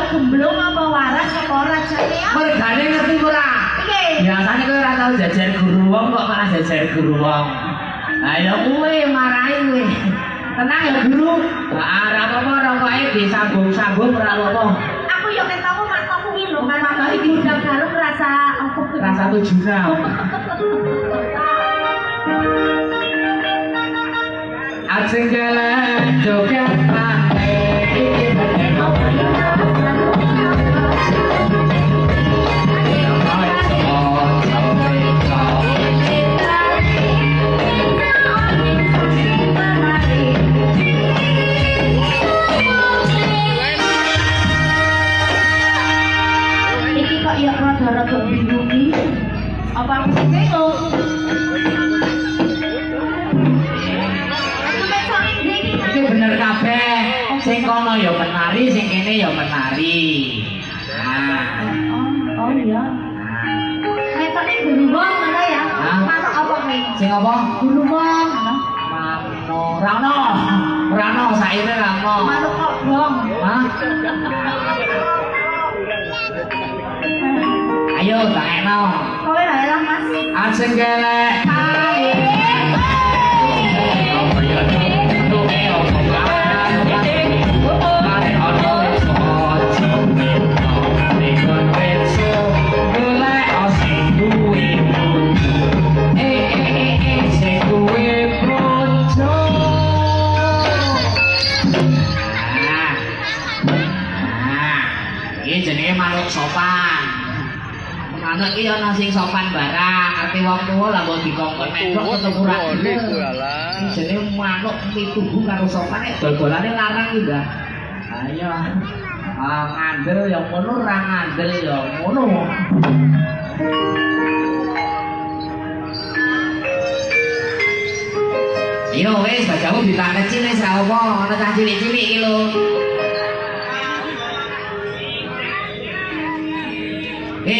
gemblung apa waras apa ora jane ya? Mergane ngerti ora? Piye? Biasane kowe ora tau jajar guru wong kok malah jajar guru wong. Lah ya kuwi marahi kuwi. Tenang ya guru. Lah ora apa-apa rokoke disambung-sambung ora apa-apa. Aku yo ketemu makmu kuwi lho, Mas. Iki udah garuk rasa apa? Rasa tujuan. Asing jalan joget pantai iki bener apa ya? Iki kok ya rada-rada bingung iki. Apa aku sing bingung? Iki bener kabeh. Sing kono ya menari, sing kene ya menari. Nah. Oh iya. Metode guru wong ngono ya. Manuk apa kuwi? Sing apa? Guru wong ngono. Rano saire rano. Manuk kok wong. Hah? Ayo tak eno. Kowe lha elah Mas. Asing gelek. Ini jenenge manuk sopan. Manuk iki ana sing sopan barang, ngerti wong tuwa lah mbok dikongkon medhok tetep ora gelem. Ini jenenge manuk pituhu karo sopan nek dol-dolane larang iki, Mbah. Ayo. Ngandel ya ngono, ora ngandel ya ngono. Yo wis bajamu ditangkeci wis ra apa, ana cah cilik-cilik iki lho.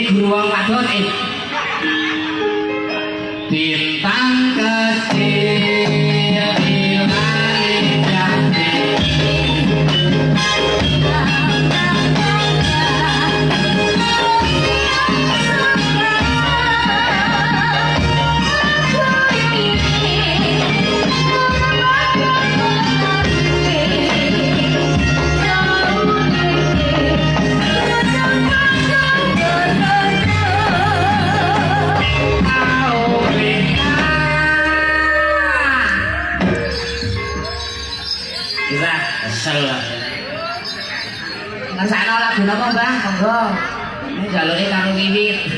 Guru wong wadon bintang kecil di langit cantik. Kesel. Ngersakno lagu napa, Mbah? Monggo. Ini jaluke karo wiwit.